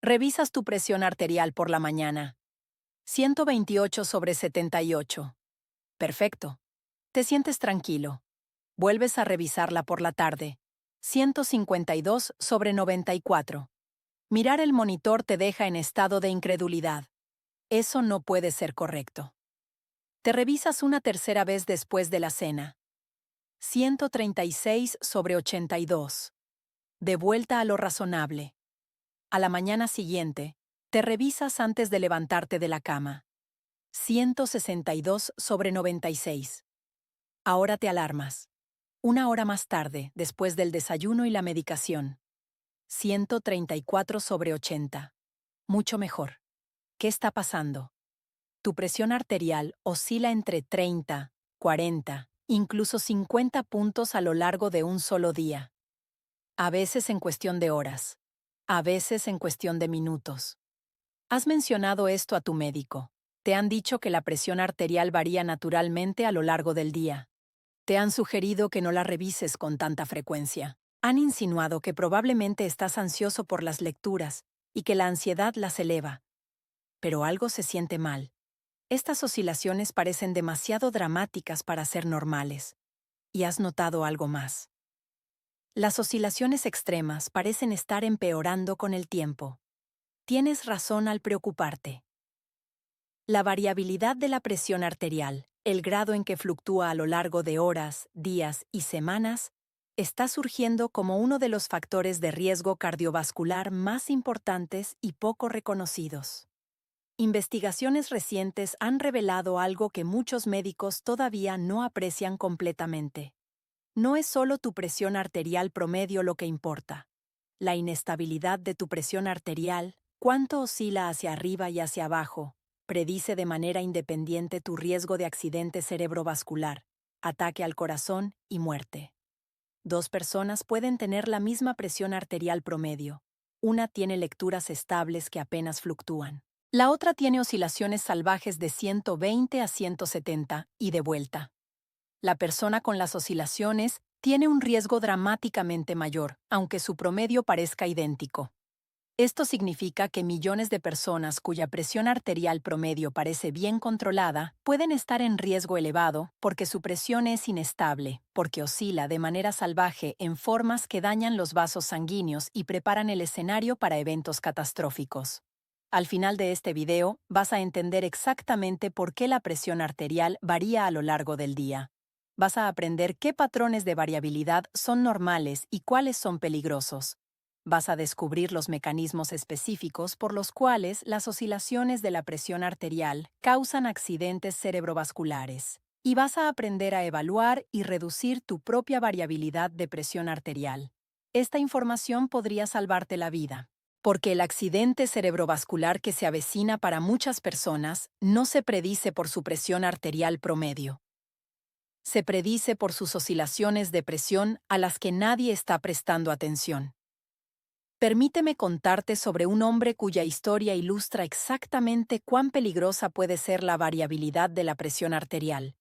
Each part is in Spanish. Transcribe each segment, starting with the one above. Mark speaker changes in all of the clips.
Speaker 1: Revisas tu presión arterial por la mañana. 128/78. Perfecto. Te sientes tranquilo. Vuelves a revisarla por la tarde. 152/94. Mirar el monitor te deja en estado de incredulidad. Eso no puede ser correcto. Te revisas una tercera vez después de la cena. 136/82. De vuelta a lo razonable. A la mañana siguiente, te revisas antes de levantarte de la cama. 162/96. Ahora te alarmas. Una hora más tarde, después del desayuno y la medicación. 134/80. Mucho mejor. ¿Qué está pasando? Tu presión arterial oscila entre 30, 40, incluso 50 puntos a lo largo de un solo día. A veces en cuestión de horas. A veces en cuestión de minutos. Has mencionado esto a tu médico. Te han dicho que la presión arterial varía naturalmente a lo largo del día. Te han sugerido que no la revises con tanta frecuencia. Han insinuado que probablemente estás ansioso por las lecturas y que la ansiedad las eleva. Pero algo se siente mal. Estas oscilaciones parecen demasiado dramáticas para ser normales. Y has notado algo más. Las oscilaciones extremas parecen estar empeorando con el tiempo. Tienes razón al preocuparte. La variabilidad de la presión arterial, el grado en que fluctúa a lo largo de horas, días y semanas, está surgiendo como uno de los factores de riesgo cardiovascular más importantes y poco reconocidos. Investigaciones recientes han revelado algo que muchos médicos todavía no aprecian completamente. No es solo tu presión arterial promedio lo que importa. La inestabilidad de tu presión arterial, cuánto oscila hacia arriba y hacia abajo, predice de manera independiente tu riesgo de accidente cerebrovascular, ataque al corazón y muerte. Dos personas pueden tener la misma presión arterial promedio. Una tiene lecturas estables que apenas fluctúan. La otra tiene oscilaciones salvajes de 120 a 170 y de vuelta. La persona con las oscilaciones tiene un riesgo dramáticamente mayor, aunque su promedio parezca idéntico. Esto significa que millones de personas cuya presión arterial promedio parece bien controlada pueden estar en riesgo elevado porque su presión es inestable, porque oscila de manera salvaje en formas que dañan los vasos sanguíneos y preparan el escenario para eventos catastróficos. Al final de este video vas a entender exactamente por qué la presión arterial varía a lo largo del día. Vas a aprender qué patrones de variabilidad son normales y cuáles son peligrosos. Vas a descubrir los mecanismos específicos por los cuales las oscilaciones de la presión arterial causan accidentes cerebrovasculares. Y vas a aprender a evaluar y reducir tu propia variabilidad de presión arterial. Esta información podría salvarte la vida, porque el accidente cerebrovascular que se avecina para muchas personas no se predice por su presión arterial promedio. Se predice por sus oscilaciones de presión a las que nadie está prestando atención. Permíteme contarte sobre un hombre cuya historia ilustra exactamente cuán peligrosa puede ser la variabilidad de la presión arterial.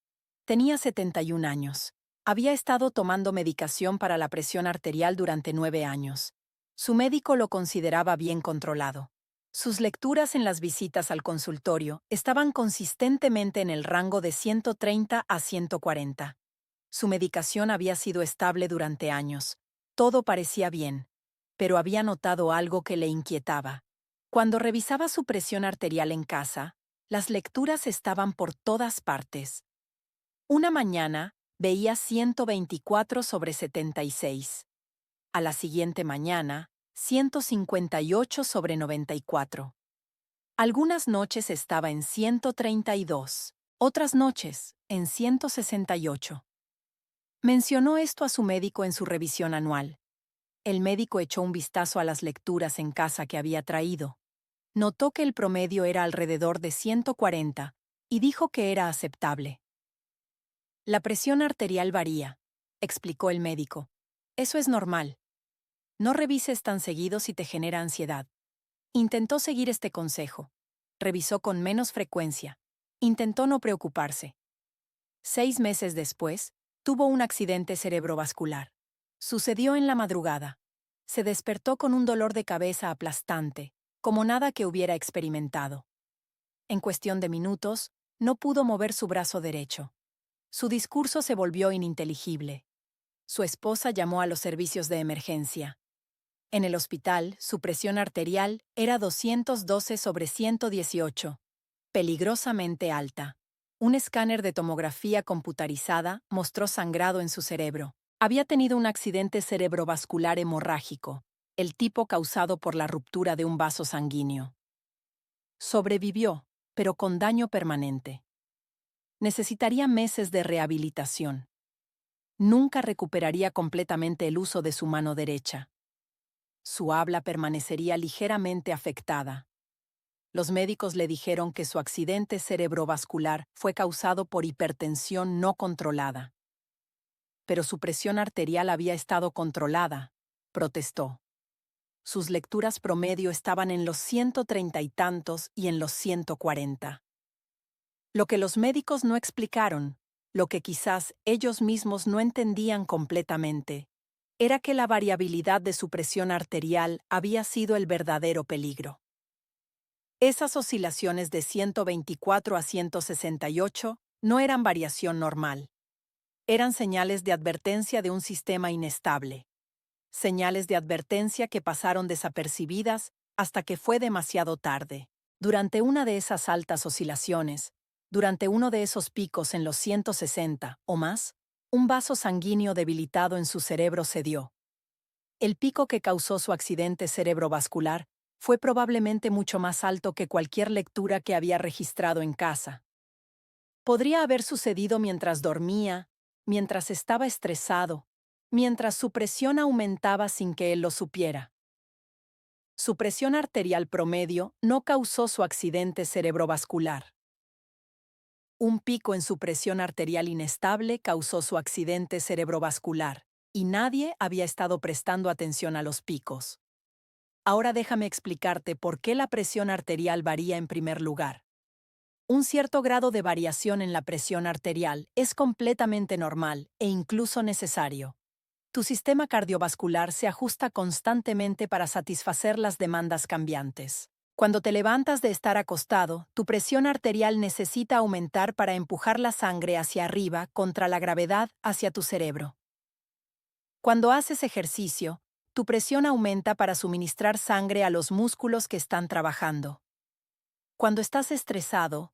Speaker 1: Tenía 71 años. Había estado tomando medicación para la presión arterial durante 9 años. Su médico lo consideraba bien controlado. Sus lecturas en las visitas al consultorio estaban consistentemente en el rango de 130 a 140. Su medicación había sido estable durante años. Todo parecía bien. Pero había notado algo que le inquietaba. Cuando revisaba su presión arterial en casa, las lecturas estaban por todas partes. Una mañana, veía 124/76. A la siguiente mañana, 158/94. Algunas noches estaba en 132, otras noches en 168. Mencionó esto a su médico en su revisión anual. El médico echó un vistazo a las lecturas en casa que había traído. Notó que el promedio era alrededor de 140 y dijo que era aceptable. La presión arterial varía, explicó el médico. Eso es normal. No revises tan seguido si te genera ansiedad. Intentó seguir este consejo. Revisó con menos frecuencia. Intentó no preocuparse. 6 meses después, tuvo un accidente cerebrovascular. Sucedió en la madrugada. Se despertó con un dolor de cabeza aplastante, como nada que hubiera experimentado. En cuestión de minutos, no pudo mover su brazo derecho. Su discurso se volvió ininteligible. Su esposa llamó a los servicios de emergencia. En el hospital, su presión arterial era 212/118, peligrosamente alta. Un escáner de tomografía computarizada mostró sangrado en su cerebro. Había tenido un accidente cerebrovascular hemorrágico, el tipo causado por la ruptura de un vaso sanguíneo. Sobrevivió, pero con daño permanente. Necesitaría meses de rehabilitación. Nunca recuperaría completamente el uso de su mano derecha. Su habla permanecería ligeramente afectada. Los médicos le dijeron que su accidente cerebrovascular fue causado por hipertensión no controlada. Pero su presión arterial había estado controlada, protestó. Sus lecturas promedio estaban en los 130 y tantos y en los 140. Lo que los médicos no explicaron, lo que quizás ellos mismos no entendían completamente, era que la variabilidad de su presión arterial había sido el verdadero peligro. Esas oscilaciones de 124 a 168 no eran variación normal. Eran señales de advertencia de un sistema inestable. Señales de advertencia que pasaron desapercibidas hasta que fue demasiado tarde. Durante una de esas altas oscilaciones, durante uno de esos picos en los 160 o más, un vaso sanguíneo debilitado en su cerebro cedió. El pico que causó su accidente cerebrovascular fue probablemente mucho más alto que cualquier lectura que había registrado en casa. Podría haber sucedido mientras dormía, mientras estaba estresado, mientras su presión aumentaba sin que él lo supiera. Su presión arterial promedio no causó su accidente cerebrovascular. Un pico en su presión arterial inestable causó su accidente cerebrovascular, y nadie había estado prestando atención a los picos. Ahora déjame explicarte por qué la presión arterial varía en primer lugar. Un cierto grado de variación en la presión arterial es completamente normal e incluso necesario. Tu sistema cardiovascular se ajusta constantemente para satisfacer las demandas cambiantes. Cuando te levantas de estar acostado, tu presión arterial necesita aumentar para empujar la sangre hacia arriba contra la gravedad hacia tu cerebro. Cuando haces ejercicio, tu presión aumenta para suministrar sangre a los músculos que están trabajando. Cuando estás estresado,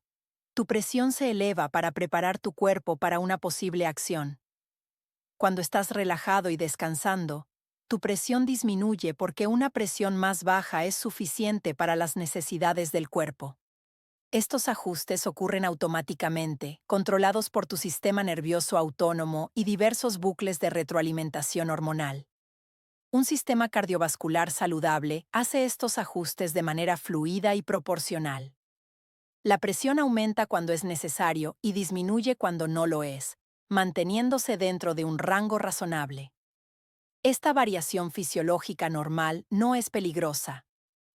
Speaker 1: tu presión se eleva para preparar tu cuerpo para una posible acción. Cuando estás relajado y descansando, tu presión disminuye porque una presión más baja es suficiente para las necesidades del cuerpo. Estos ajustes ocurren automáticamente, controlados por tu sistema nervioso autónomo y diversos bucles de retroalimentación hormonal. Un sistema cardiovascular saludable hace estos ajustes de manera fluida y proporcional. La presión aumenta cuando es necesario y disminuye cuando no lo es, manteniéndose dentro de un rango razonable. Esta variación fisiológica normal no es peligrosa.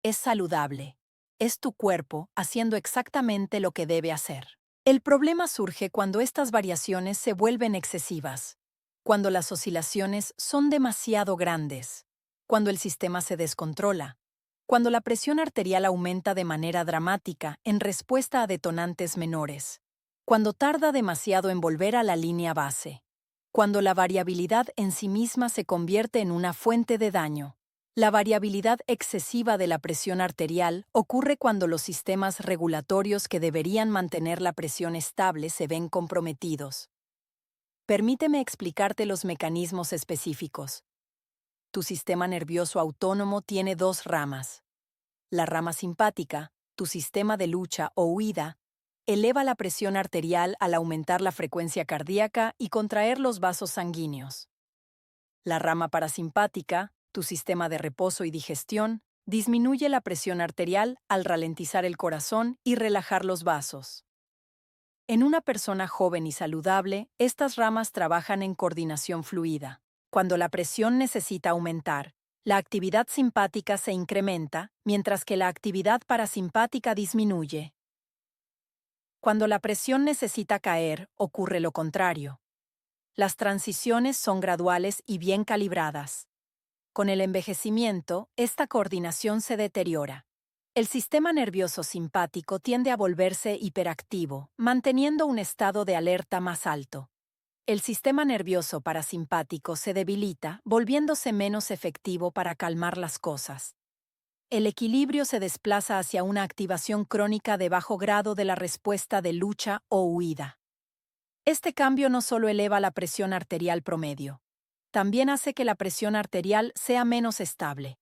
Speaker 1: Es saludable. Es tu cuerpo haciendo exactamente lo que debe hacer. El problema surge cuando estas variaciones se vuelven excesivas, cuando las oscilaciones son demasiado grandes, cuando el sistema se descontrola, cuando la presión arterial aumenta de manera dramática en respuesta a detonantes menores, cuando tarda demasiado en volver a la línea base, cuando la variabilidad en sí misma se convierte en una fuente de daño. La variabilidad excesiva de la presión arterial ocurre cuando los sistemas regulatorios que deberían mantener la presión estable se ven comprometidos. Permíteme explicarte los mecanismos específicos. Tu sistema nervioso autónomo tiene dos ramas. La rama simpática, tu sistema de lucha o huida, eleva la presión arterial al aumentar la frecuencia cardíaca y contraer los vasos sanguíneos. La rama parasimpática, tu sistema de reposo y digestión, disminuye la presión arterial al ralentizar el corazón y relajar los vasos. En una persona joven y saludable, estas ramas trabajan en coordinación fluida. Cuando la presión necesita aumentar, la actividad simpática se incrementa, mientras que la actividad parasimpática disminuye. Cuando la presión necesita caer, ocurre lo contrario. Las transiciones son graduales y bien calibradas. Con el envejecimiento, esta coordinación se deteriora. El sistema nervioso simpático tiende a volverse hiperactivo, manteniendo un estado de alerta más alto. El sistema nervioso parasimpático se debilita, volviéndose menos efectivo para calmar las cosas. El equilibrio se desplaza hacia una activación crónica de bajo grado de la respuesta de lucha o huida. Este cambio no solo eleva la presión arterial promedio, también hace que la presión arterial sea menos estable.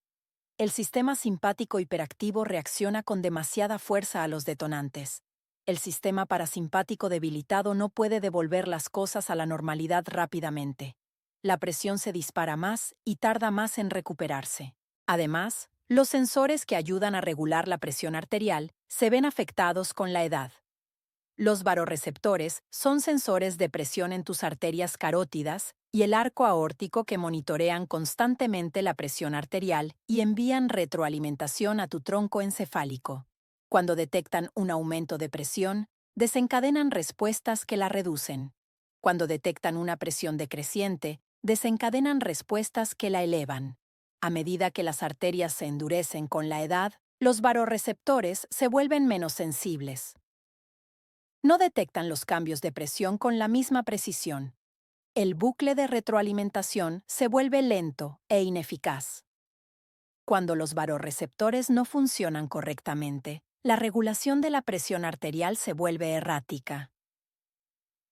Speaker 1: El sistema simpático hiperactivo reacciona con demasiada fuerza a los detonantes. El sistema parasimpático debilitado no puede devolver las cosas a la normalidad rápidamente. La presión se dispara más y tarda más en recuperarse. Además, los sensores que ayudan a regular la presión arterial se ven afectados con la edad. Los barorreceptores son sensores de presión en tus arterias carótidas y el arco aórtico que monitorean constantemente la presión arterial y envían retroalimentación a tu tronco encefálico. Cuando detectan un aumento de presión, desencadenan respuestas que la reducen. Cuando detectan una presión decreciente, desencadenan respuestas que la elevan. A medida que las arterias se endurecen con la edad, los barorreceptores se vuelven menos sensibles. No detectan los cambios de presión con la misma precisión. El bucle de retroalimentación se vuelve lento e ineficaz. Cuando los barorreceptores no funcionan correctamente, la regulación de la presión arterial se vuelve errática.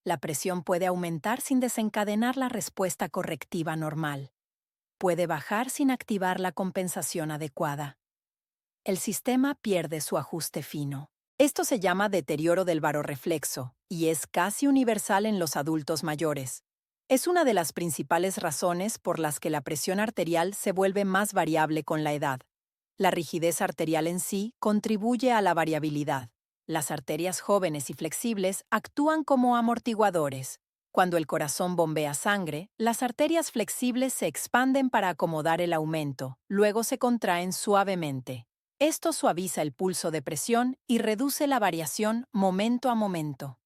Speaker 1: La presión puede aumentar sin desencadenar la respuesta correctiva normal. Puede bajar sin activar la compensación adecuada. El sistema pierde su ajuste fino. Esto se llama deterioro del barorreflexo y es casi universal en los adultos mayores. Es una de las principales razones por las que la presión arterial se vuelve más variable con la edad. La rigidez arterial en sí contribuye a la variabilidad. Las arterias jóvenes y flexibles actúan como amortiguadores. Cuando el corazón bombea sangre, las arterias flexibles se expanden para acomodar el aumento, luego se contraen suavemente. Esto suaviza el pulso de presión y reduce la variación momento a momento.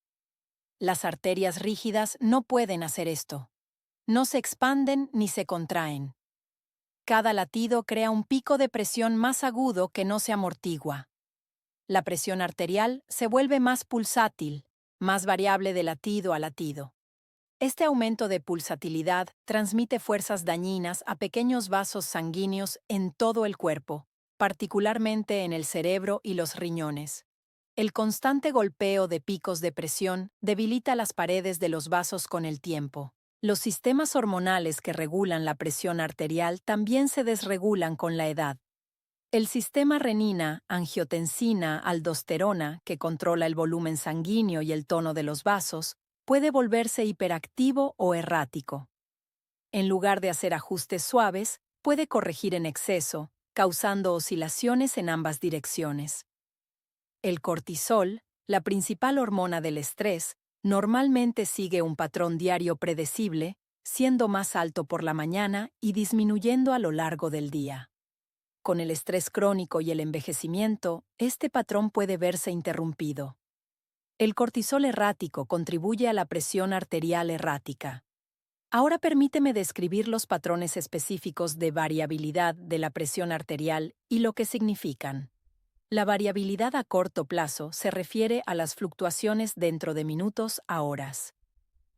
Speaker 1: Las arterias rígidas no pueden hacer esto. No se expanden ni se contraen. Cada latido crea un pico de presión más agudo que no se amortigua. La presión arterial se vuelve más pulsátil, más variable de latido a latido. Este aumento de pulsatilidad transmite fuerzas dañinas a pequeños vasos sanguíneos en todo el cuerpo, particularmente en el cerebro y los riñones. El constante golpeo de picos de presión debilita las paredes de los vasos con el tiempo. Los sistemas hormonales que regulan la presión arterial también se desregulan con la edad. El sistema renina, angiotensina, aldosterona, que controla el volumen sanguíneo y el tono de los vasos, puede volverse hiperactivo o errático. En lugar de hacer ajustes suaves, puede corregir en exceso, causando oscilaciones en ambas direcciones. El cortisol, la principal hormona del estrés, normalmente sigue un patrón diario predecible, siendo más alto por la mañana y disminuyendo a lo largo del día. Con el estrés crónico y el envejecimiento, este patrón puede verse interrumpido. El cortisol errático contribuye a la presión arterial errática. Ahora permíteme describir los patrones específicos de variabilidad de la presión arterial y lo que significan. La variabilidad a corto plazo se refiere a las fluctuaciones dentro de minutos a horas.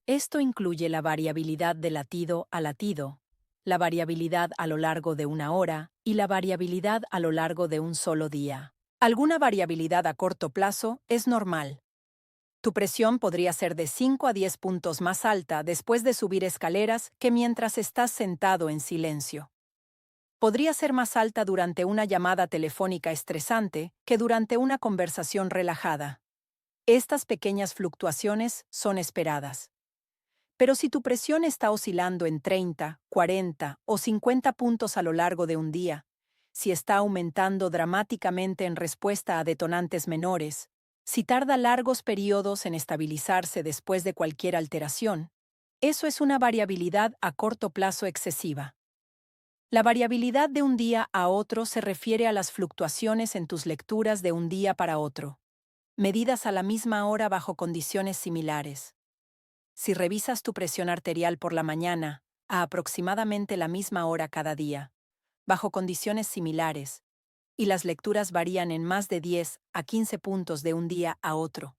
Speaker 1: Esto incluye la variabilidad de latido a latido, la variabilidad a lo largo de una hora y la variabilidad a lo largo de un solo día. Alguna variabilidad a corto plazo es normal. Tu presión podría ser de 5 a 10 puntos más alta después de subir escaleras que mientras estás sentado en silencio. Podría ser más alta durante una llamada telefónica estresante que durante una conversación relajada. Estas pequeñas fluctuaciones son esperadas. Pero si tu presión está oscilando en 30, 40 o 50 puntos a lo largo de un día, si está aumentando dramáticamente en respuesta a detonantes menores, si tarda largos periodos en estabilizarse después de cualquier alteración, eso es una variabilidad a corto plazo excesiva. La variabilidad de un día a otro se refiere a las fluctuaciones en tus lecturas de un día para otro, medidas a la misma hora bajo condiciones similares. Si revisas tu presión arterial por la mañana, a aproximadamente la misma hora cada día, bajo condiciones similares, y las lecturas varían en más de 10 a 15 puntos de un día a otro.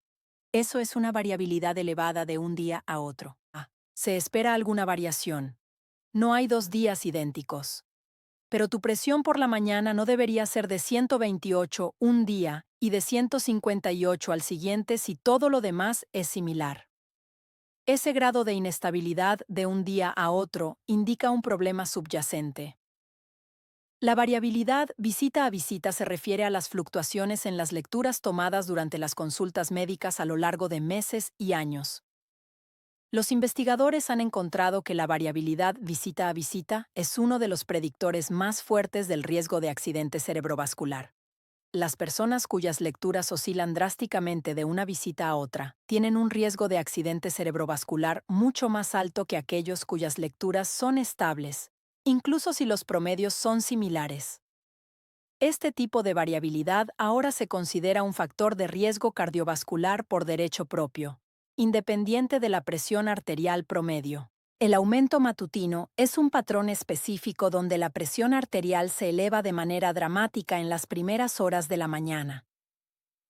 Speaker 1: Eso es una variabilidad elevada de un día a otro. Se espera alguna variación. No hay 2 días idénticos. Pero tu presión por la mañana no debería ser de 128 un día y de 158 al siguiente si todo lo demás es similar. Ese grado de inestabilidad de un día a otro indica un problema subyacente. La variabilidad visita a visita se refiere a las fluctuaciones en las lecturas tomadas durante las consultas médicas a lo largo de meses y años. Los investigadores han encontrado que la variabilidad visita a visita es uno de los predictores más fuertes del riesgo de accidente cerebrovascular. Las personas cuyas lecturas oscilan drásticamente de una visita a otra tienen un riesgo de accidente cerebrovascular mucho más alto que aquellos cuyas lecturas son estables, incluso si los promedios son similares. Este tipo de variabilidad ahora se considera un factor de riesgo cardiovascular por derecho propio, independiente de la presión arterial promedio. El aumento matutino es un patrón específico donde la presión arterial se eleva de manera dramática en las primeras horas de la mañana.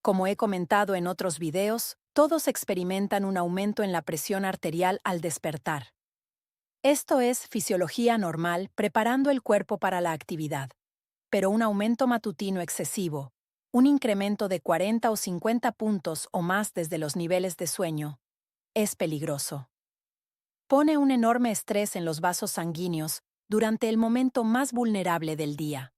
Speaker 1: Como he comentado en otros videos, todos experimentan un aumento en la presión arterial al despertar. Esto es fisiología normal preparando el cuerpo para la actividad. Pero un aumento matutino excesivo, un incremento de 40 o 50 puntos o más desde los niveles de sueño, es peligroso. Pone un enorme estrés en los vasos sanguíneos durante el momento más vulnerable del día.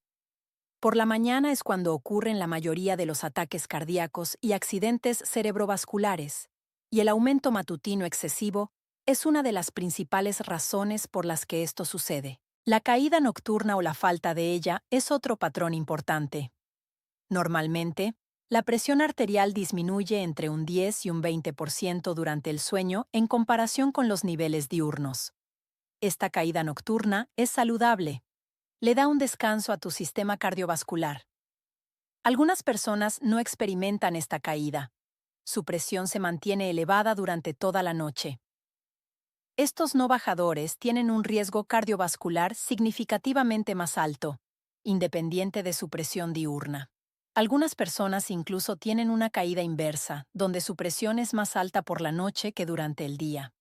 Speaker 1: Por la mañana es cuando ocurren la mayoría de los ataques cardíacos y accidentes cerebrovasculares, y el aumento matutino excesivo es una de las principales razones por las que esto sucede. La caída nocturna o la falta de ella es otro patrón importante. Normalmente, la presión arterial disminuye entre un 10 y un 20% durante el sueño en comparación con los niveles diurnos. Esta caída nocturna es saludable. Le da un descanso a tu sistema cardiovascular. Algunas personas no experimentan esta caída. Su presión se mantiene elevada durante toda la noche. Estos no bajadores tienen un riesgo cardiovascular significativamente más alto, independiente de su presión diurna. Algunas personas incluso tienen una caída inversa, donde su presión es más alta por la noche que durante el día.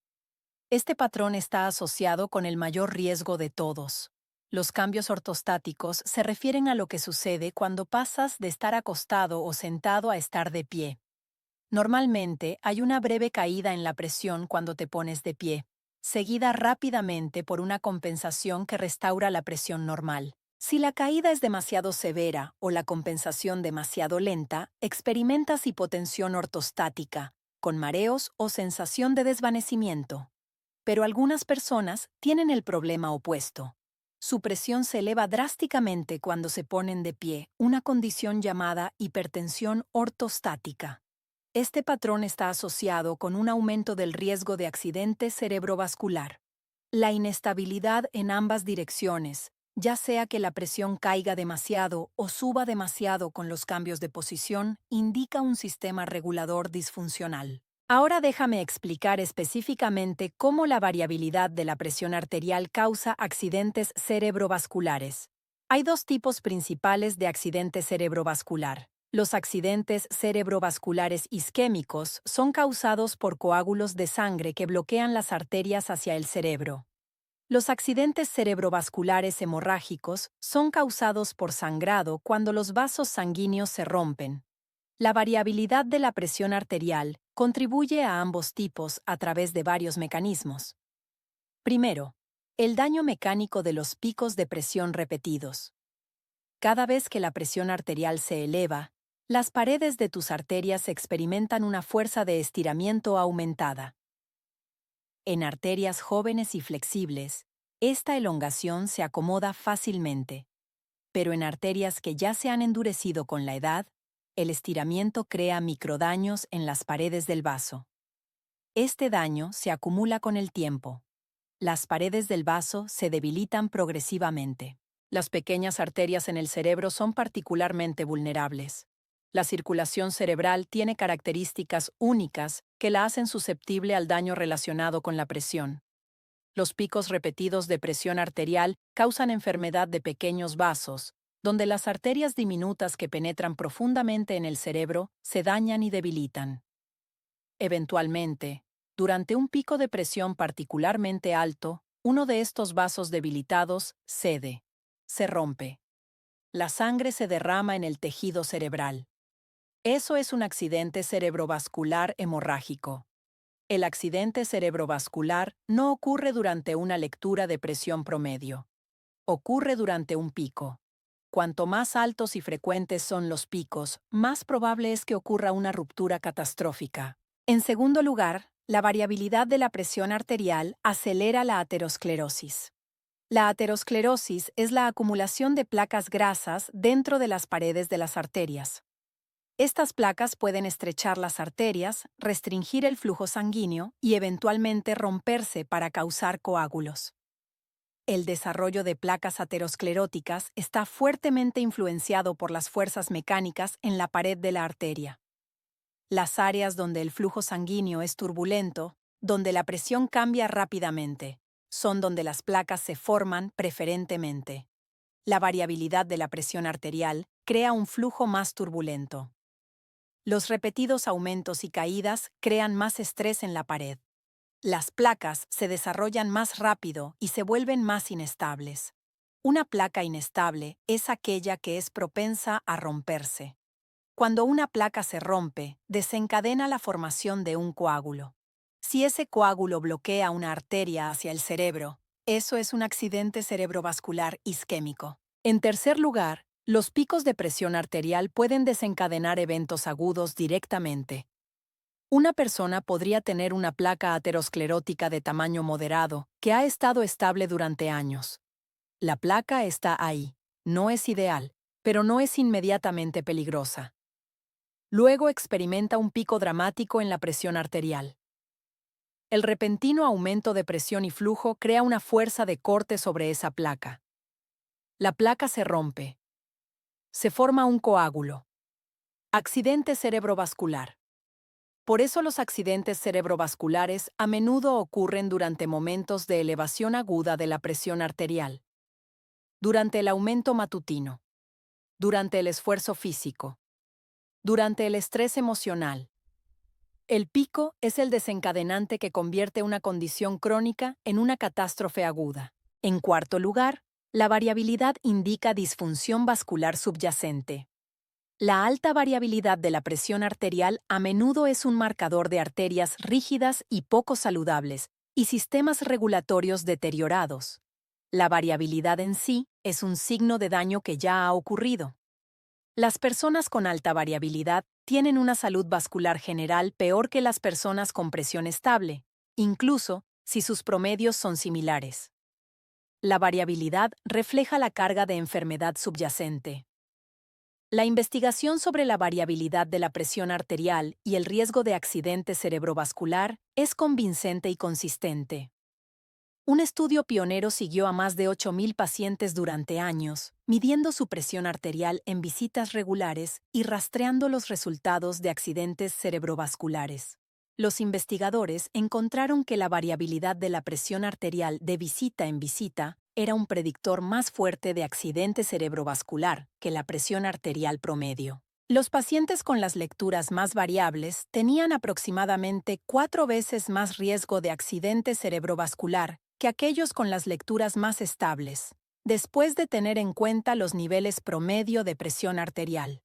Speaker 1: Este patrón está asociado con el mayor riesgo de todos. Los cambios ortostáticos se refieren a lo que sucede cuando pasas de estar acostado o sentado a estar de pie. Normalmente hay una breve caída en la presión cuando te pones de pie, seguida rápidamente por una compensación que restaura la presión normal. Si la caída es demasiado severa o la compensación demasiado lenta, experimentas hipotensión ortostática, con mareos o sensación de desvanecimiento. Pero algunas personas tienen el problema opuesto. Su presión se eleva drásticamente cuando se ponen de pie, una condición llamada hipertensión ortostática. Este patrón está asociado con un aumento del riesgo de accidente cerebrovascular. La inestabilidad en ambas direcciones, ya sea que la presión caiga demasiado o suba demasiado con los cambios de posición, indica un sistema regulador disfuncional. Ahora déjame explicar específicamente cómo la variabilidad de la presión arterial causa accidentes cerebrovasculares. Hay dos tipos principales de accidente cerebrovascular. Los accidentes cerebrovasculares isquémicos son causados por coágulos de sangre que bloquean las arterias hacia el cerebro. Los accidentes cerebrovasculares hemorrágicos son causados por sangrado cuando los vasos sanguíneos se rompen. La variabilidad de la presión arterial contribuye a ambos tipos a través de varios mecanismos. Primero, el daño mecánico de los picos de presión repetidos. Cada vez que la presión arterial se eleva, las paredes de tus arterias experimentan una fuerza de estiramiento aumentada. En arterias jóvenes y flexibles, esta elongación se acomoda fácilmente, pero en arterias que ya se han endurecido con la edad, el estiramiento crea microdaños en las paredes del vaso. Este daño se acumula con el tiempo. Las paredes del vaso se debilitan progresivamente. Las pequeñas arterias en el cerebro son particularmente vulnerables. La circulación cerebral tiene características únicas que la hacen susceptible al daño relacionado con la presión. Los picos repetidos de presión arterial causan enfermedad de pequeños vasos, donde las arterias diminutas que penetran profundamente en el cerebro se dañan y debilitan. Eventualmente, durante un pico de presión particularmente alto, uno de estos vasos debilitados cede, se rompe. La sangre se derrama en el tejido cerebral. Eso es un accidente cerebrovascular hemorrágico. El accidente cerebrovascular no ocurre durante una lectura de presión promedio. Ocurre durante un pico. Cuanto más altos y frecuentes son los picos, más probable es que ocurra una ruptura catastrófica. En segundo lugar, la variabilidad de la presión arterial acelera la aterosclerosis. La aterosclerosis es la acumulación de placas grasas dentro de las paredes de las arterias. Estas placas pueden estrechar las arterias, restringir el flujo sanguíneo y eventualmente romperse para causar coágulos. El desarrollo de placas ateroscleróticas está fuertemente influenciado por las fuerzas mecánicas en la pared de la arteria. Las áreas donde el flujo sanguíneo es turbulento, donde la presión cambia rápidamente, son donde las placas se forman preferentemente. La variabilidad de la presión arterial crea un flujo más turbulento. Los repetidos aumentos y caídas crean más estrés en la pared. Las placas se desarrollan más rápido y se vuelven más inestables. Una placa inestable es aquella que es propensa a romperse. Cuando una placa se rompe, desencadena la formación de un coágulo. Si ese coágulo bloquea una arteria hacia el cerebro, eso es un accidente cerebrovascular isquémico. En tercer lugar, los picos de presión arterial pueden desencadenar eventos agudos directamente. Una persona podría tener una placa aterosclerótica de tamaño moderado que ha estado estable durante años. La placa está ahí, no es ideal, pero no es inmediatamente peligrosa. Luego experimenta un pico dramático en la presión arterial. El repentino aumento de presión y flujo crea una fuerza de corte sobre esa placa. La placa se rompe. Se forma un coágulo. Accidente cerebrovascular. Por eso los accidentes cerebrovasculares a menudo ocurren durante momentos de elevación aguda de la presión arterial. Durante el aumento matutino. Durante el esfuerzo físico. Durante el estrés emocional. El pico es el desencadenante que convierte una condición crónica en una catástrofe aguda. En cuarto lugar, la variabilidad indica disfunción vascular subyacente. La alta variabilidad de la presión arterial a menudo es un marcador de arterias rígidas y poco saludables y sistemas regulatorios deteriorados. La variabilidad en sí es un signo de daño que ya ha ocurrido. Las personas con alta variabilidad tienen una salud vascular general peor que las personas con presión estable, incluso si sus promedios son similares. La variabilidad refleja la carga de enfermedad subyacente. La investigación sobre la variabilidad de la presión arterial y el riesgo de accidente cerebrovascular es convincente y consistente. Un estudio pionero siguió a más de 8.000 pacientes durante años, midiendo su presión arterial en visitas regulares y rastreando los resultados de accidentes cerebrovasculares. Los investigadores encontraron que la variabilidad de la presión arterial de visita en visita era un predictor más fuerte de accidente cerebrovascular que la presión arterial promedio. Los pacientes con las lecturas más variables tenían aproximadamente 4 veces más riesgo de accidente cerebrovascular que aquellos con las lecturas más estables, después de tener en cuenta los niveles promedio de presión arterial.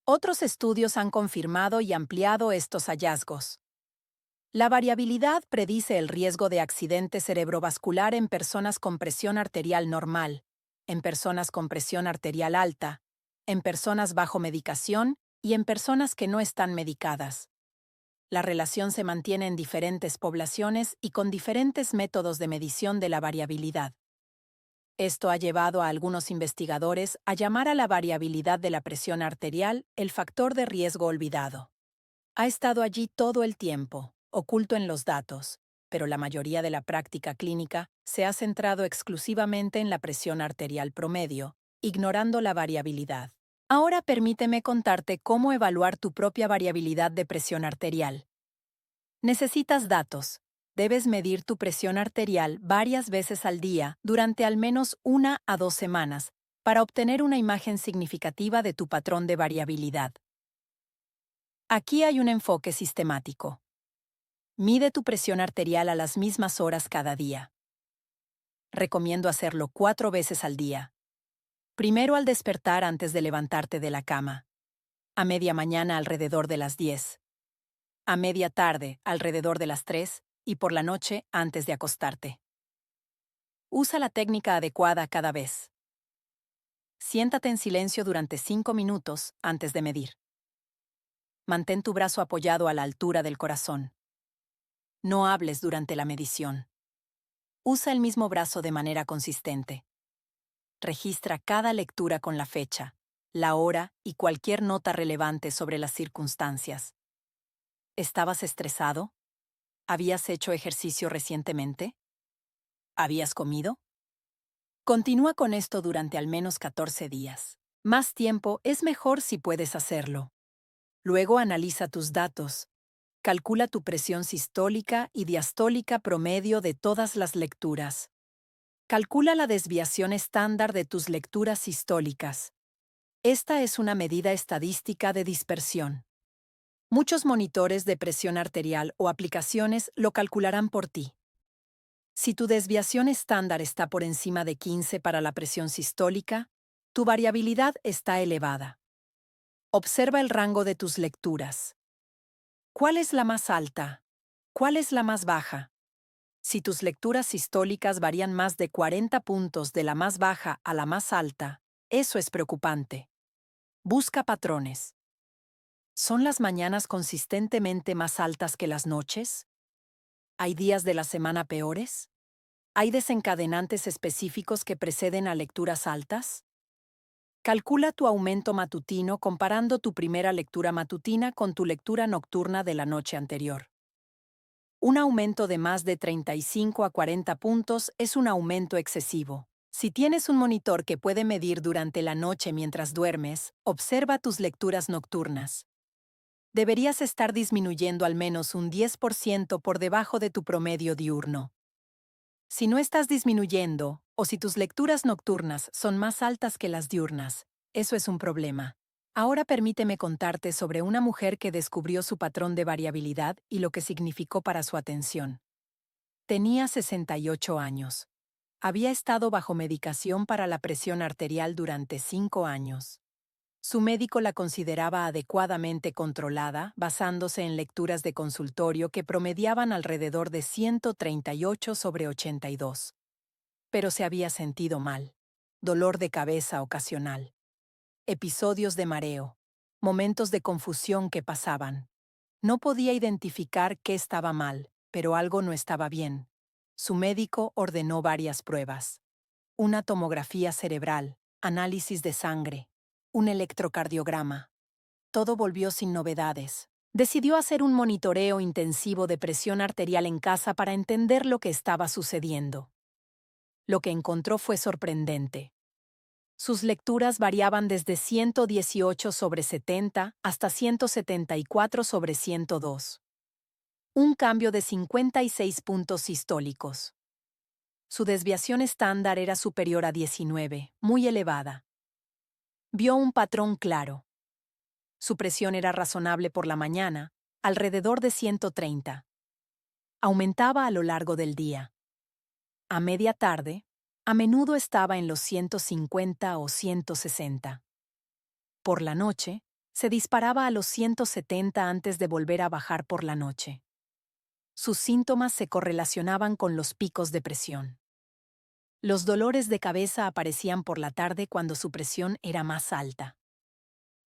Speaker 1: Otros estudios han confirmado y ampliado estos hallazgos. La variabilidad predice el riesgo de accidente cerebrovascular en personas con presión arterial normal, en personas con presión arterial alta, en personas bajo medicación y en personas que no están medicadas. La relación se mantiene en diferentes poblaciones y con diferentes métodos de medición de la variabilidad. Esto ha llevado a algunos investigadores a llamar a la variabilidad de la presión arterial el factor de riesgo olvidado. Ha estado allí todo el tiempo, oculto en los datos, pero la mayoría de la práctica clínica se ha centrado exclusivamente en la presión arterial promedio, ignorando la variabilidad. Ahora permíteme contarte cómo evaluar tu propia variabilidad de presión arterial. Necesitas datos. Debes medir tu presión arterial varias veces al día durante al menos 1 a 2 semanas para obtener una imagen significativa de tu patrón de variabilidad. Aquí hay un enfoque sistemático. Mide tu presión arterial a las mismas horas cada día. Recomiendo hacerlo 4 veces al día. Primero al despertar antes de levantarte de la cama. A media mañana alrededor de las 10. A media tarde alrededor de las 3 y por la noche antes de acostarte. Usa la técnica adecuada cada vez. Siéntate en silencio durante 5 minutos antes de medir. Mantén tu brazo apoyado a la altura del corazón. No hables durante la medición. Usa el mismo brazo de manera consistente. Registra cada lectura con la fecha, la hora y cualquier nota relevante sobre las circunstancias. ¿Estabas estresado? ¿Habías hecho ejercicio recientemente? ¿Habías comido? Continúa con esto durante al menos 14 días. Más tiempo es mejor si puedes hacerlo. Luego analiza tus datos. Calcula tu presión sistólica y diastólica promedio de todas las lecturas. Calcula la desviación estándar de tus lecturas sistólicas. Esta es una medida estadística de dispersión. Muchos monitores de presión arterial o aplicaciones lo calcularán por ti. Si tu desviación estándar está por encima de 15 para la presión sistólica, tu variabilidad está elevada. Observa el rango de tus lecturas. ¿Cuál es la más alta? ¿Cuál es la más baja? Si tus lecturas sistólicas varían más de 40 puntos de la más baja a la más alta, eso es preocupante. Busca patrones. ¿Son las mañanas consistentemente más altas que las noches? ¿Hay días de la semana peores? ¿Hay desencadenantes específicos que preceden a lecturas altas? Calcula tu aumento matutino comparando tu primera lectura matutina con tu lectura nocturna de la noche anterior. Un aumento de más de 35 a 40 puntos es un aumento excesivo. Si tienes un monitor que puede medir durante la noche mientras duermes, observa tus lecturas nocturnas. Deberías estar disminuyendo al menos un 10% por debajo de tu promedio diurno. Si no estás disminuyendo, o si tus lecturas nocturnas son más altas que las diurnas, eso es un problema. Ahora permíteme contarte sobre una mujer que descubrió su patrón de variabilidad y lo que significó para su atención. Tenía 68 años. Había estado bajo medicación para la presión arterial durante 5 años. Su médico la consideraba adecuadamente controlada, basándose en lecturas de consultorio que promediaban alrededor de 138 sobre 82. Pero se había sentido mal. Dolor de cabeza ocasional. Episodios de mareo. Momentos de confusión que pasaban. No podía identificar qué estaba mal, pero algo no estaba bien. Su médico ordenó varias pruebas. Una tomografía cerebral, análisis de sangre, un electrocardiograma. Todo volvió sin novedades. Decidió hacer un monitoreo intensivo de presión arterial en casa para entender lo que estaba sucediendo. Lo que encontró fue sorprendente. Sus lecturas variaban desde 118 sobre 70 hasta 174 sobre 102. Un cambio de 56 puntos sistólicos. Su desviación estándar era superior a 19, muy elevada. Vio un patrón claro. Su presión era razonable por la mañana, alrededor de 130. Aumentaba a lo largo del día. A media tarde, a menudo estaba en los 150 o 160. Por la noche, se disparaba a los 170 antes de volver a bajar por la noche. Sus síntomas se correlacionaban con los picos de presión. Los dolores de cabeza aparecían por la tarde cuando su presión era más alta.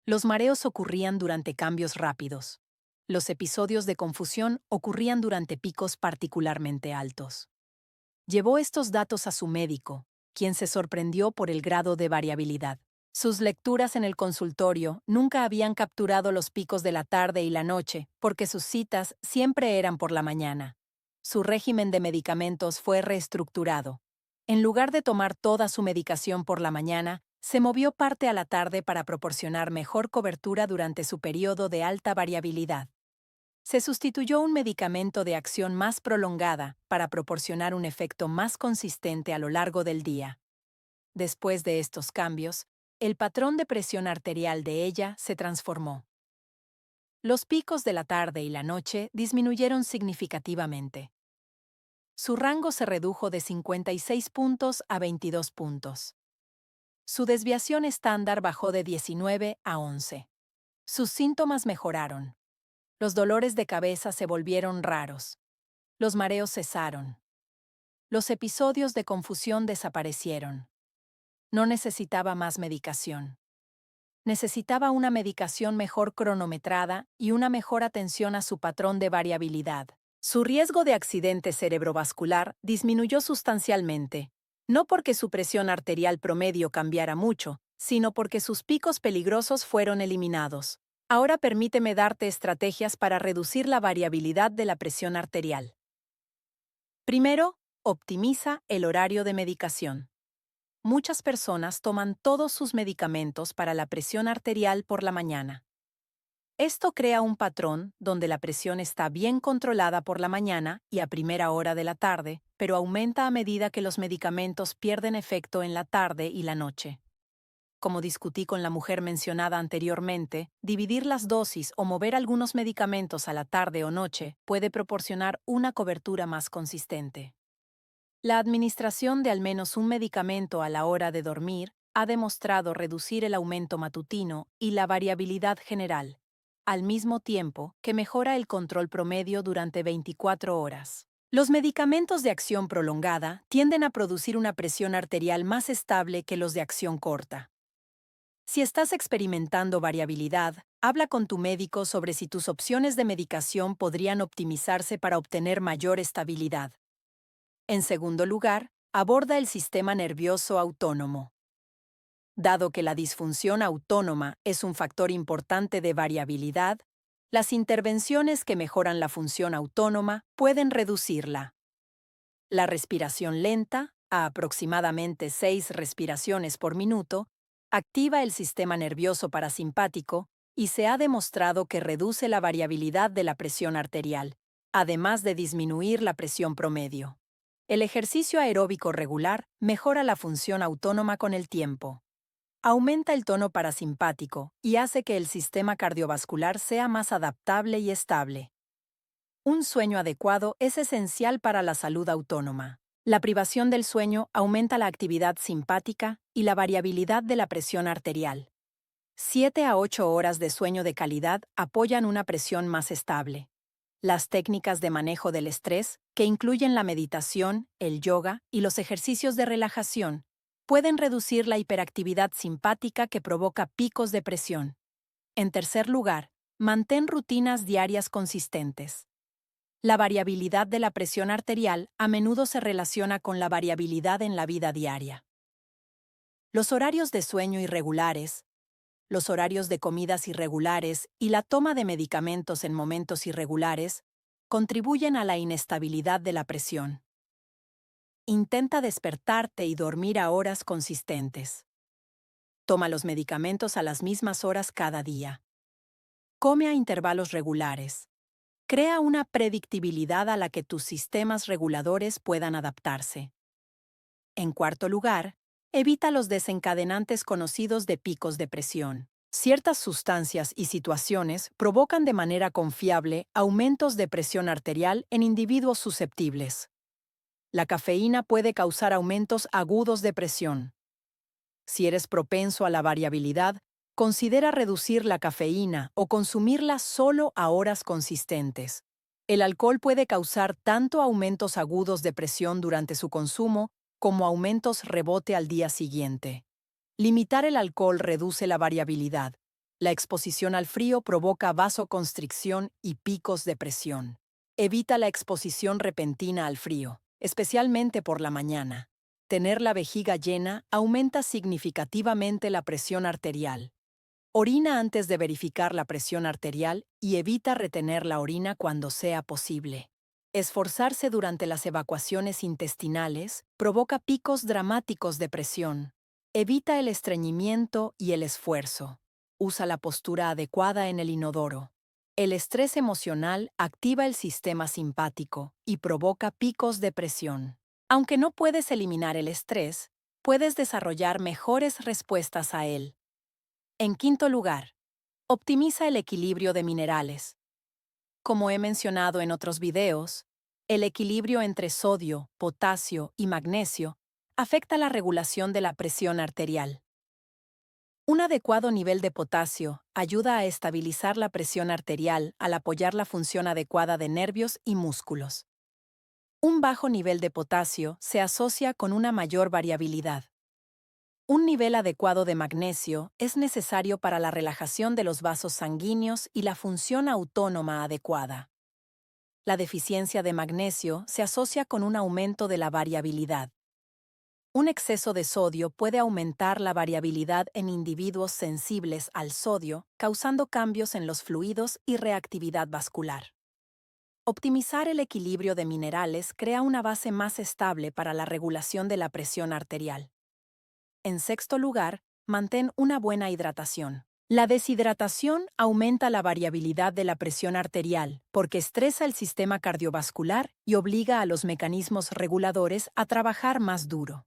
Speaker 1: Los mareos ocurrían durante cambios rápidos. Los episodios de confusión ocurrían durante picos particularmente altos. Llevó estos datos a su médico, quien se sorprendió por el grado de variabilidad. Sus lecturas en el consultorio nunca habían capturado los picos de la tarde y la noche, porque sus citas siempre eran por la mañana. Su régimen de medicamentos fue reestructurado. En lugar de tomar toda su medicación por la mañana, se movió parte a la tarde para proporcionar mejor cobertura durante su periodo de alta variabilidad. Se sustituyó un medicamento de acción más prolongada para proporcionar un efecto más consistente a lo largo del día. Después de estos cambios, el patrón de presión arterial de ella se transformó. Los picos de la tarde y la noche disminuyeron significativamente. Su rango se redujo de 56 puntos a 22 puntos. Su desviación estándar bajó de 19 a 11. Sus síntomas mejoraron. Los dolores de cabeza se volvieron raros. Los mareos cesaron. Los episodios de confusión desaparecieron. No necesitaba más medicación. Necesitaba una medicación mejor cronometrada y una mejor atención a su patrón de variabilidad. Su riesgo de accidente cerebrovascular disminuyó sustancialmente, no porque su presión arterial promedio cambiara mucho, sino porque sus picos peligrosos fueron eliminados. Ahora permíteme darte estrategias para reducir la variabilidad de la presión arterial. Primero, optimiza el horario de medicación. Muchas personas toman todos sus medicamentos para la presión arterial por la mañana. Esto crea un patrón donde la presión está bien controlada por la mañana y a primera hora de la tarde, pero aumenta a medida que los medicamentos pierden efecto en la tarde y la noche. Como discutí con la mujer mencionada anteriormente, dividir las dosis o mover algunos medicamentos a la tarde o noche puede proporcionar una cobertura más consistente. La administración de al menos un medicamento a la hora de dormir ha demostrado reducir el aumento matutino y la variabilidad general, al mismo tiempo que mejora el control promedio durante 24 horas. Los medicamentos de acción prolongada tienden a producir una presión arterial más estable que los de acción corta. Si estás experimentando variabilidad, habla con tu médico sobre si tus opciones de medicación podrían optimizarse para obtener mayor estabilidad. En segundo lugar, aborda el sistema nervioso autónomo. Dado que la disfunción autónoma es un factor importante de variabilidad, las intervenciones que mejoran la función autónoma pueden reducirla. La respiración lenta, a aproximadamente 6 respiraciones por minuto, activa el sistema nervioso parasimpático y se ha demostrado que reduce la variabilidad de la presión arterial, además de disminuir la presión promedio. El ejercicio aeróbico regular mejora la función autónoma con el tiempo. Aumenta el tono parasimpático y hace que el sistema cardiovascular sea más adaptable y estable. Un sueño adecuado es esencial para la salud autónoma. La privación del sueño aumenta la actividad simpática y la variabilidad de la presión arterial. 7 a 8 horas de sueño de calidad apoyan una presión más estable. Las técnicas de manejo del estrés, que incluyen la meditación, el yoga y los ejercicios de relajación, pueden reducir la hiperactividad simpática que provoca picos de presión. En tercer lugar, mantén rutinas diarias consistentes. La variabilidad de la presión arterial a menudo se relaciona con la variabilidad en la vida diaria. Los horarios de sueño irregulares, los horarios de comidas irregulares y la toma de medicamentos en momentos irregulares contribuyen a la inestabilidad de la presión. Intenta despertarte y dormir a horas consistentes. Toma los medicamentos a las mismas horas cada día. Come a intervalos regulares. Crea una predictibilidad a la que tus sistemas reguladores puedan adaptarse. En cuarto lugar, evita los desencadenantes conocidos de picos de presión. Ciertas sustancias y situaciones provocan de manera confiable aumentos de presión arterial en individuos susceptibles. La cafeína puede causar aumentos agudos de presión. Si eres propenso a la variabilidad, considera reducir la cafeína o consumirla solo a horas consistentes. El alcohol puede causar tanto aumentos agudos de presión durante su consumo como aumentos rebote al día siguiente. Limitar el alcohol reduce la variabilidad. La exposición al frío provoca vasoconstricción y picos de presión. Evita la exposición repentina al frío, especialmente por la mañana. Tener la vejiga llena aumenta significativamente la presión arterial. Orina antes de verificar la presión arterial y evita retener la orina cuando sea posible. Esforzarse durante las evacuaciones intestinales provoca picos dramáticos de presión. Evita el estreñimiento y el esfuerzo. Usa la postura adecuada en el inodoro. El estrés emocional activa el sistema simpático y provoca picos de presión. Aunque no puedes eliminar el estrés, puedes desarrollar mejores respuestas a él. En quinto lugar, optimiza el equilibrio de minerales. Como he mencionado en otros videos, el equilibrio entre sodio, potasio y magnesio afecta la regulación de la presión arterial. Un adecuado nivel de potasio ayuda a estabilizar la presión arterial al apoyar la función adecuada de nervios y músculos. Un bajo nivel de potasio se asocia con una mayor variabilidad. Un nivel adecuado de magnesio es necesario para la relajación de los vasos sanguíneos y la función autónoma adecuada. La deficiencia de magnesio se asocia con un aumento de la variabilidad. Un exceso de sodio puede aumentar la variabilidad en individuos sensibles al sodio, causando cambios en los fluidos y reactividad vascular. Optimizar el equilibrio de minerales crea una base más estable para la regulación de la presión arterial. En sexto lugar, mantén una buena hidratación. La deshidratación aumenta la variabilidad de la presión arterial porque estresa el sistema cardiovascular y obliga a los mecanismos reguladores a trabajar más duro.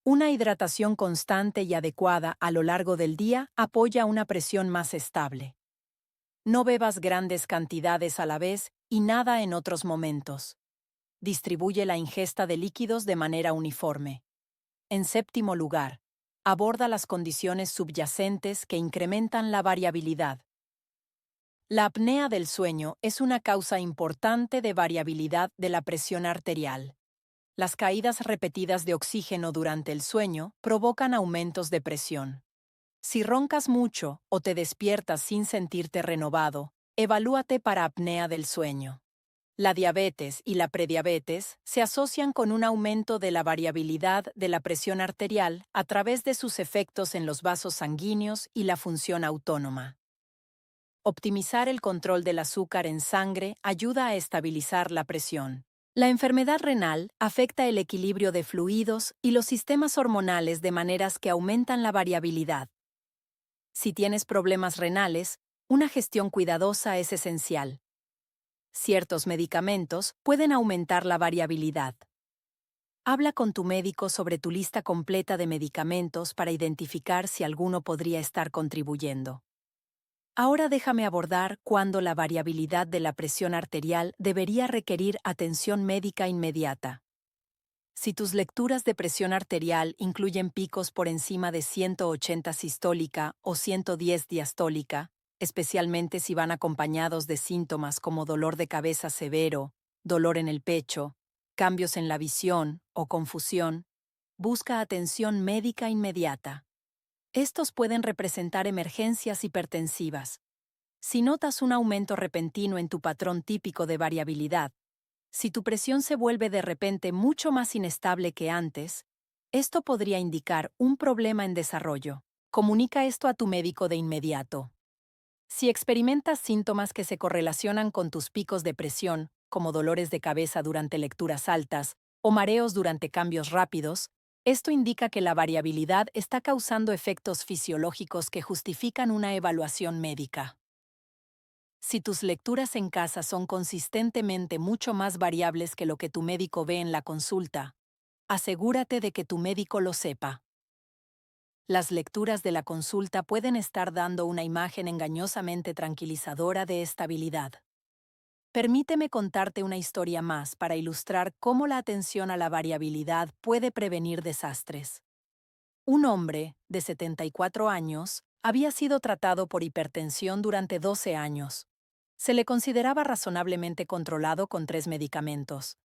Speaker 1: Una hidratación constante y adecuada a lo largo del día apoya una presión más estable. No bebas grandes cantidades a la vez y nada en otros momentos. Distribuye la ingesta de líquidos de manera uniforme. En séptimo lugar, aborda las condiciones subyacentes que incrementan la variabilidad. La apnea del sueño es una causa importante de variabilidad de la presión arterial. Las caídas repetidas de oxígeno durante el sueño provocan aumentos de presión. Si roncas mucho o te despiertas sin sentirte renovado, evalúate para apnea del sueño. La diabetes y la prediabetes se asocian con un aumento de la variabilidad de la presión arterial a través de sus efectos en los vasos sanguíneos y la función autónoma. Optimizar el control del azúcar en sangre ayuda a estabilizar la presión. La enfermedad renal afecta el equilibrio de fluidos y los sistemas hormonales de maneras que aumentan la variabilidad. Si tienes problemas renales, una gestión cuidadosa es esencial. Ciertos medicamentos pueden aumentar la variabilidad. Habla con tu médico sobre tu lista completa de medicamentos para identificar si alguno podría estar contribuyendo. Ahora déjame abordar cuándo la variabilidad de la presión arterial debería requerir atención médica inmediata. Si tus lecturas de presión arterial incluyen picos por encima de 180 sistólica o 110 diastólica, especialmente si van acompañados de síntomas como dolor de cabeza severo, dolor en el pecho, cambios en la visión o confusión, busca atención médica inmediata. Estos pueden representar emergencias hipertensivas. Si notas un aumento repentino en tu patrón típico de variabilidad, si tu presión se vuelve de repente mucho más inestable que antes, esto podría indicar un problema en desarrollo. Comunica esto a tu médico de inmediato. Si experimentas síntomas que se correlacionan con tus picos de presión, como dolores de cabeza durante lecturas altas o mareos durante cambios rápidos, esto indica que la variabilidad está causando efectos fisiológicos que justifican una evaluación médica. Si tus lecturas en casa son consistentemente mucho más variables que lo que tu médico ve en la consulta, asegúrate de que tu médico lo sepa. Las lecturas de la consulta pueden estar dando una imagen engañosamente tranquilizadora de estabilidad. Permíteme contarte una historia más para ilustrar cómo la atención a la variabilidad puede prevenir desastres. Un hombre, de 74 años, había sido tratado por hipertensión durante 12 años. Se le consideraba razonablemente controlado con 3 medicamentos.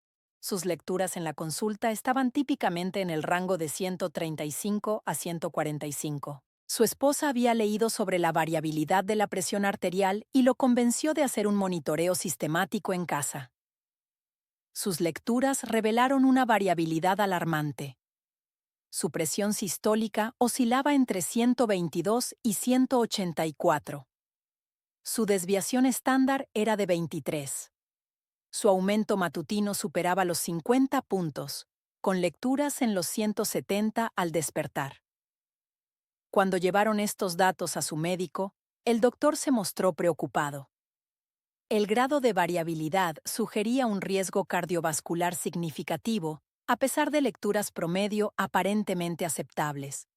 Speaker 1: Sus lecturas en la consulta estaban típicamente en el rango de 135 a 145. Su esposa había leído sobre la variabilidad de la presión arterial y lo convenció de hacer un monitoreo sistemático en casa. Sus lecturas revelaron una variabilidad alarmante. Su presión sistólica oscilaba entre 122 y 184. Su desviación estándar era de 23. Su aumento matutino superaba los 50 puntos, con lecturas en los 170 al despertar. Cuando llevaron estos datos a su médico, el doctor se mostró preocupado. El grado de variabilidad sugería un riesgo cardiovascular significativo, a pesar de lecturas promedio aparentemente aceptables.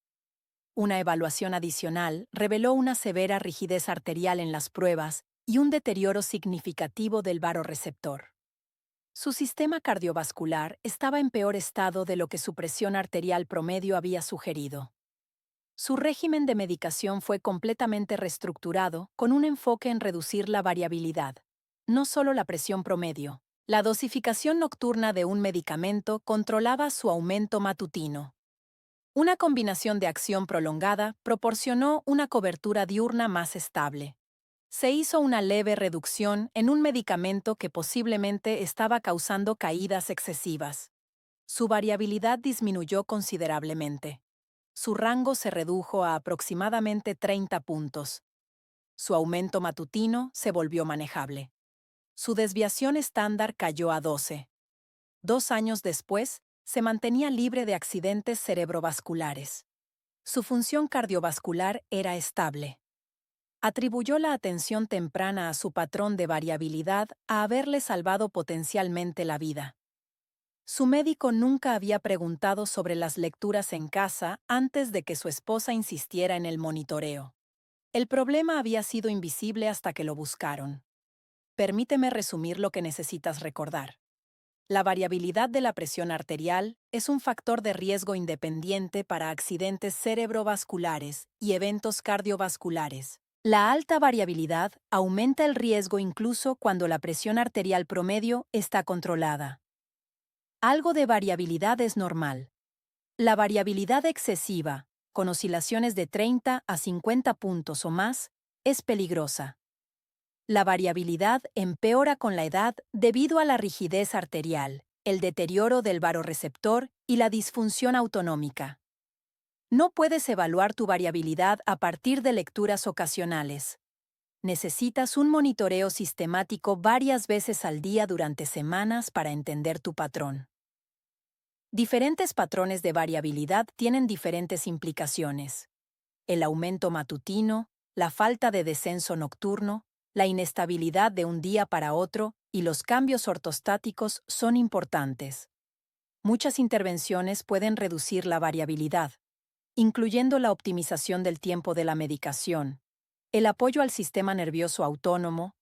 Speaker 1: Una evaluación adicional reveló una severa rigidez arterial en las pruebas y un deterioro significativo del varoreceptor. Su sistema cardiovascular estaba en peor estado de lo que su presión arterial promedio había sugerido. Su régimen de medicación fue completamente reestructurado con un enfoque en reducir la variabilidad, no solo la presión promedio. La dosificación nocturna de un medicamento controlaba su aumento matutino. Una combinación de acción prolongada proporcionó una cobertura diurna más estable. Se hizo una leve reducción en un medicamento que posiblemente estaba causando caídas excesivas. Su variabilidad disminuyó considerablemente. Su rango se redujo a aproximadamente 30 puntos. Su aumento matutino se volvió manejable. Su desviación estándar cayó a 12. 2 años después, se mantenía libre de accidentes cerebrovasculares. Su función cardiovascular era estable. Atribuyó la atención temprana a su patrón de variabilidad a haberle salvado potencialmente la vida. Su médico nunca había preguntado sobre las lecturas en casa antes de que su esposa insistiera en el monitoreo. El problema había sido invisible hasta que lo buscaron. Permíteme resumir lo que necesitas recordar. La variabilidad de la presión arterial es un factor de riesgo independiente para accidentes cerebrovasculares y eventos cardiovasculares. La alta variabilidad aumenta el riesgo incluso cuando la presión arterial promedio está controlada. Algo de variabilidad es normal. La variabilidad excesiva, con oscilaciones de 30 a 50 puntos o más, es peligrosa. La variabilidad empeora con la edad debido a la rigidez arterial, el deterioro del varoreceptor y la disfunción autonómica. No puedes evaluar tu variabilidad a partir de lecturas ocasionales. Necesitas un monitoreo sistemático varias veces al día durante semanas para entender tu patrón. Diferentes patrones de variabilidad tienen diferentes implicaciones. El aumento matutino, la falta de descenso nocturno, la inestabilidad de un día para otro y los cambios ortostáticos son importantes. Muchas intervenciones pueden reducir la variabilidad, incluyendo la optimización del tiempo de la medicación, el apoyo al sistema nervioso autónomo,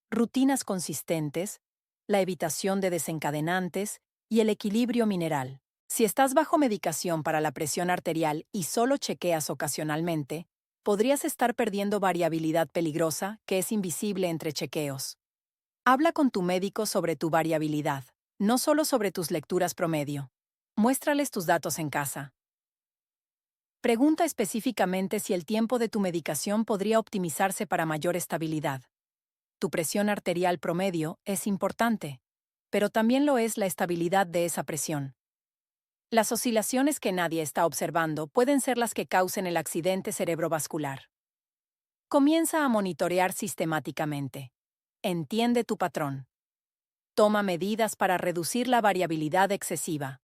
Speaker 1: rutinas consistentes, la evitación de desencadenantes y el equilibrio mineral. Si estás bajo medicación para la presión arterial y solo chequeas ocasionalmente, podrías estar perdiendo variabilidad peligrosa que es invisible entre chequeos. Habla con tu médico sobre tu variabilidad, no solo sobre tus lecturas promedio. Muéstrales tus datos en casa. Pregunta específicamente si el tiempo de tu medicación podría optimizarse para mayor estabilidad. Tu presión arterial promedio es importante, pero también lo es la estabilidad de esa presión. Las oscilaciones que nadie está observando pueden ser las que causen el accidente cerebrovascular. Comienza a monitorear sistemáticamente. Entiende tu patrón. Toma medidas para reducir la variabilidad excesiva.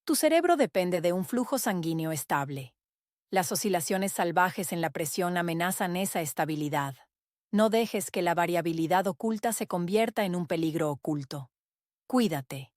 Speaker 1: Tu cerebro depende de un flujo sanguíneo estable. Las oscilaciones salvajes en la presión amenazan esa estabilidad. No dejes que la variabilidad oculta se convierta en un peligro oculto. Cuídate.